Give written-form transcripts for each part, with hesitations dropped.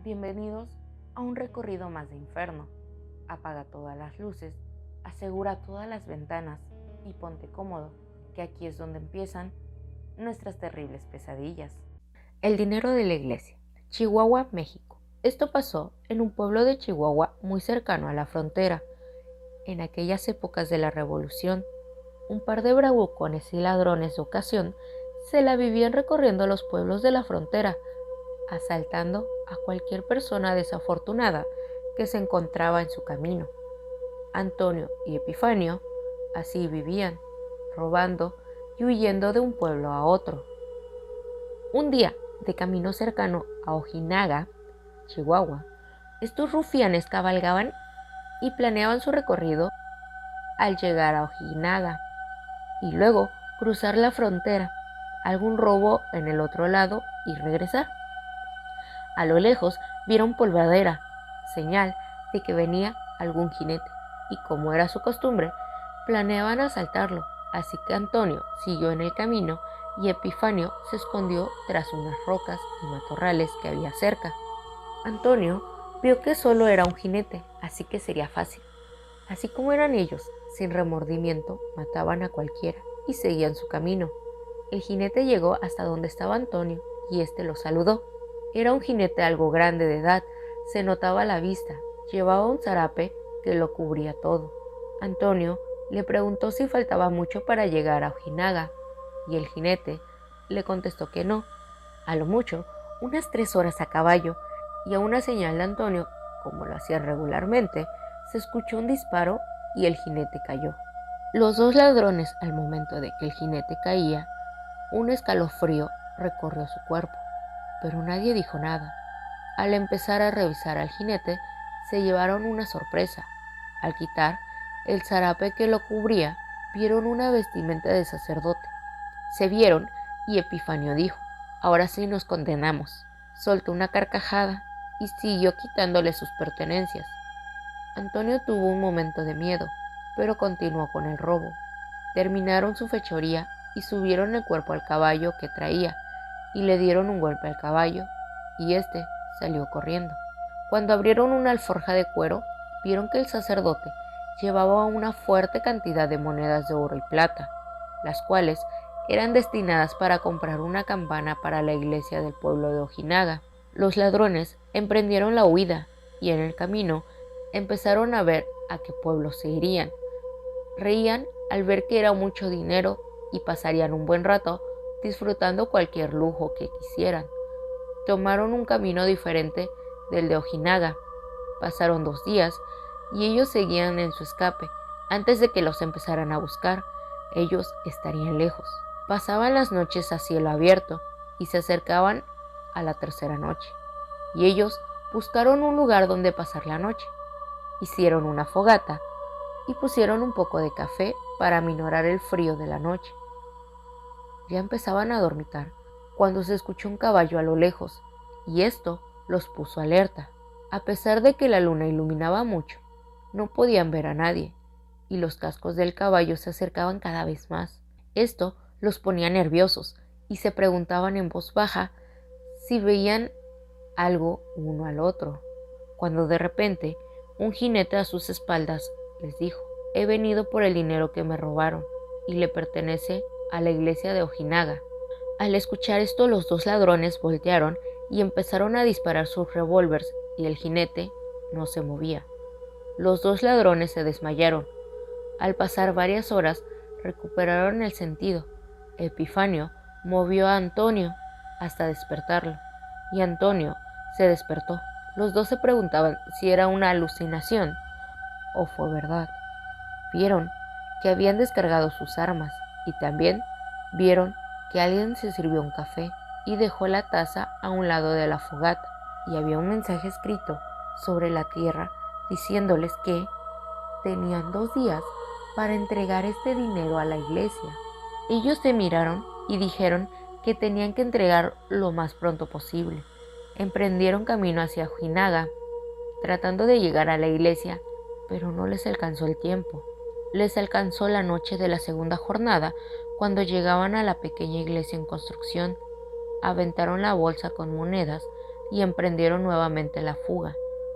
Bienvenidos a un recorrido más de infierno. Apaga todas las luces, asegura todas las ventanas y ponte cómodo, que aquí es donde empiezan nuestras terribles pesadillas. El dinero de la iglesia. Chihuahua, México. Esto pasó en un pueblo de Chihuahua muy cercano a la frontera. En aquellas épocas de la Revolución, un par de bravucones y ladrones de ocasión se la vivían recorriendo los pueblos de la frontera, asaltando a cualquier persona desafortunada que se encontraba en su camino. Antonio y Epifanio así vivían, robando y huyendo de un pueblo a otro. Un día, de camino cercano a Ojinaga, Chihuahua, estos rufianes cabalgaban y planeaban su recorrido al llegar a Ojinaga y luego cruzar la frontera, algún robo en el otro lado y regresar. A lo lejos vieron polvadera, señal de que venía algún jinete, y como era su costumbre, planeaban asaltarlo, así que Antonio siguió en el camino y Epifanio se escondió tras unas rocas y matorrales que había cerca. Antonio vio que solo era un jinete, así que sería fácil. Así como eran ellos, sin remordimiento, mataban a cualquiera y seguían su camino. El jinete llegó hasta donde estaba Antonio y éste lo saludó. Era un jinete algo grande de edad, se notaba a la vista, llevaba un zarape que lo cubría todo. Antonio le preguntó si faltaba mucho para llegar a Ojinaga, y el jinete le contestó que no, a lo mucho unas 3 horas a caballo, y a una señal de Antonio, como lo hacían regularmente, se escuchó un disparo y el jinete cayó. Los dos ladrones, al momento de que el jinete caía, un escalofrío recorrió su cuerpo, pero nadie dijo nada. Al empezar a revisar al jinete, se llevaron una sorpresa. Al quitar el zarape que lo cubría, vieron una vestimenta de sacerdote. Se vieron y Epifanio dijo: «Ahora sí nos condenamos». Soltó una carcajada y siguió quitándole sus pertenencias. Antonio tuvo un momento de miedo, pero continuó con el robo. Terminaron su fechoría y subieron el cuerpo al caballo que traía, y le dieron un golpe al caballo, y éste salió corriendo. Cuando abrieron una alforja de cuero, vieron que el sacerdote llevaba una fuerte cantidad de monedas de oro y plata, las cuales eran destinadas para comprar una campana para la iglesia del pueblo de Ojinaga. Los ladrones emprendieron la huida, y en el camino empezaron a ver a qué pueblo se irían. Reían al ver que era mucho dinero y pasarían un buen rato disfrutando cualquier lujo que quisieran. Tomaron un camino diferente del de Ojinaga. Pasaron 2 días y ellos seguían en su escape. Antes de que los empezaran a buscar, ellos estarían lejos. Pasaban las noches a cielo abierto y se acercaban a la tercera noche. Y ellos buscaron un lugar donde pasar la noche. Hicieron una fogata y pusieron un poco de café para aminorar el frío de la noche. Ya empezaban a dormitar cuando se escuchó un caballo a lo lejos, y esto los puso alerta. A pesar de que la luna iluminaba mucho, no podían ver a nadie, y los cascos del caballo se acercaban cada vez más. Esto los ponía nerviosos, y se preguntaban en voz baja si veían algo uno al otro, cuando de repente un jinete a sus espaldas les dijo: «He venido por el dinero que me robaron, y le pertenece a la iglesia de Ojinaga». Al escuchar esto, los 2 ladrones voltearon y empezaron a disparar sus revólveres, y el jinete no se movía. Los 2 ladrones se desmayaron. Al pasar varias horas, recuperaron el sentido. Epifanio movió a Antonio hasta despertarlo, y Antonio se despertó. Los 2 se preguntaban si era una alucinación o fue verdad. Vieron que habían descargado sus armas, y también vieron que alguien se sirvió un café y dejó la taza a un lado de la fogata, y había un mensaje escrito sobre la tierra diciéndoles que tenían 2 días para entregar este dinero a la iglesia. Ellos se miraron y dijeron que tenían que entregar lo más pronto posible. Emprendieron camino hacia Ojinaga, tratando de llegar a la iglesia, pero no les alcanzó el tiempo. Les alcanzó la noche de la segunda jornada. Cuando llegaban a la pequeña iglesia en construcción, aventaron la bolsa con monedas y emprendieron nuevamente la fuga.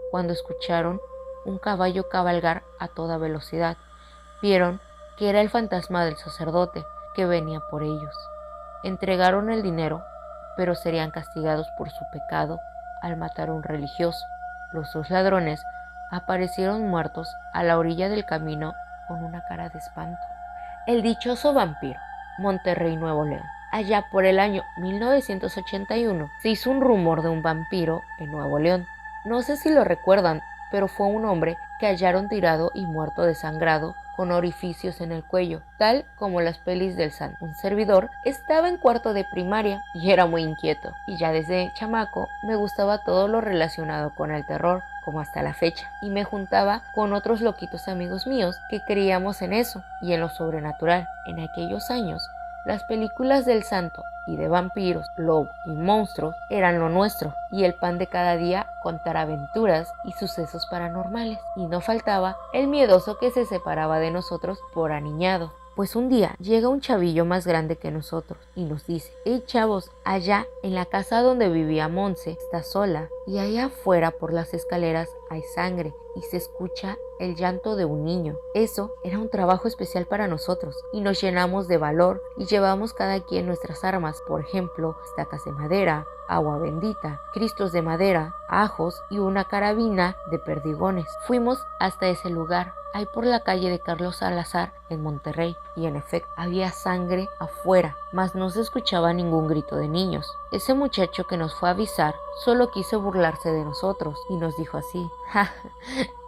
Cuando escucharon un caballo cabalgar a toda velocidad, vieron que era el fantasma del sacerdote que venía por ellos. Entregaron el dinero, pero serían castigados por su pecado al matar a un religioso. Los dos ladrones aparecieron muertos a la orilla del camino con una cara de espanto. El dichoso vampiro, Monterrey, Nuevo León. Allá por el año 1981 se hizo un rumor de un vampiro en Nuevo León. No sé si lo recuerdan, pero fue un hombre que hallaron tirado y muerto desangrado con orificios en el cuello, tal como las pelis del santo. Un servidor estaba en cuarto de primaria y era muy inquieto, y ya desde chamaco me gustaba todo lo relacionado con el terror, como hasta la fecha, y me juntaba con otros loquitos amigos míos que creíamos en eso y en lo sobrenatural. En aquellos años, las películas del santo y de vampiros, lobos y monstruos eran lo nuestro, y el pan de cada día contar aventuras y sucesos paranormales. Y no faltaba el miedoso que se separaba de nosotros por aniñado. Pues un día llega un chavillo más grande que nosotros y nos dice: hey chavos, allá en la casa donde vivía Monse está sola, y allá afuera por las escaleras hay sangre y se escucha el llanto de un niño. Eso era un trabajo especial para nosotros y nos llenamos de valor y llevamos cada quien nuestras armas, por ejemplo, estacas de madera, agua bendita, cristos de madera, ajos y una carabina de perdigones. Fuimos hasta ese lugar, ahí por la calle de Carlos Salazar en Monterrey, y en efecto había sangre afuera, mas no se escuchaba ningún grito de niños. Ese muchacho que nos fue a avisar solo quiso burlarse de nosotros y nos dijo así: ja,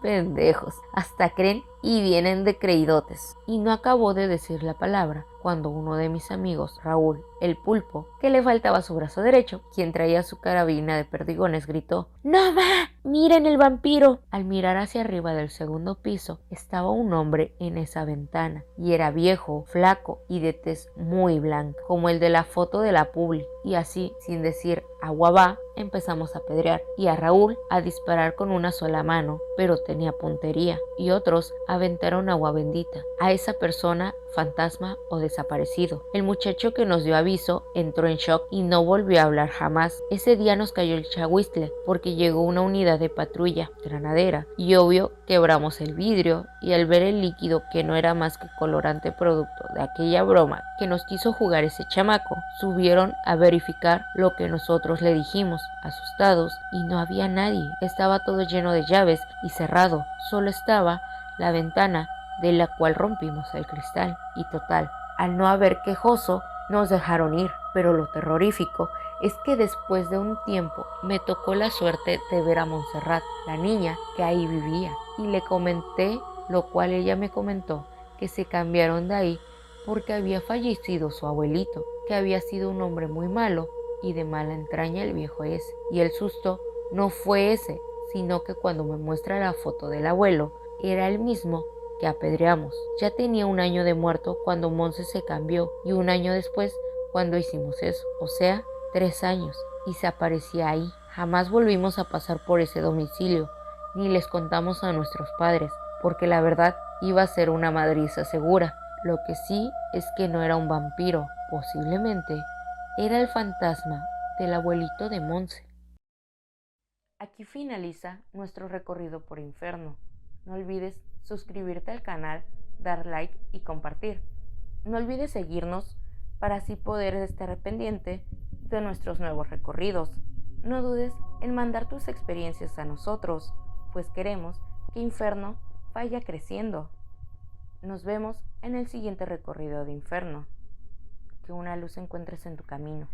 pendejos, hasta creen y vienen de creídotes. Y no acabó de decir la palabra cuando uno de mis amigos, Raúl, el pulpo, que le faltaba su brazo derecho, quien traía su carabina de perdigones, gritó: ¡No va! ¡Miren el vampiro! Al mirar hacia arriba del segundo piso estaba un hombre en esa ventana, y era viejo, flaco y de tez muy blanca, como el de la foto de la publi. Y así, sin decir agua va, empezamos a pedrear, y a Raúl a disparar con una sola mano, pero tenía puntería, y otros aventaron agua bendita a esa persona, fantasma o desaparecido. El muchacho que nos dio aviso entró en shock y no volvió a hablar jamás. Ese día nos cayó el chahuistle porque llegó una unidad de patrulla granadera y obvio quebramos el vidrio, y al ver el líquido, que no era más que colorante producto de aquella broma que nos quiso jugar ese chamaco, subieron a verificar lo que nosotros le dijimos, asustados, y no había nadie. Estaba todo lleno de llaves y cerrado, solo estaba la ventana, de la cual rompimos el cristal, y total, al no haber quejoso, nos dejaron ir. Pero lo terrorífico es que después de un tiempo me tocó la suerte de ver a Montserrat, la niña que ahí vivía, y le comenté, lo cual ella me comentó que se cambiaron de ahí porque había fallecido su abuelito, que había sido un hombre muy malo y de mala entraña el viejo ese. Y el susto no fue ese, sino que cuando me muestra la foto del abuelo, era el mismo que apedreamos. Ya tenía un año de muerto cuando Monse se cambió, y un año después cuando hicimos eso, o sea, 3 años, y se aparecía ahí. Jamás volvimos a pasar por ese domicilio, ni les contamos a nuestros padres, porque la verdad iba a ser una madriza segura. Lo que sí es que no era un vampiro, posiblemente era el fantasma del abuelito de Monse. Aquí finaliza nuestro recorrido por Inferno. No olvides suscribirte al canal, dar like y compartir. No olvides seguirnos para así poder estar pendiente de nuestros nuevos recorridos. No dudes en mandar tus experiencias a nosotros, pues queremos que Inferno vaya creciendo. Nos vemos en el siguiente recorrido de Inferno. Que una luz encuentres en tu camino.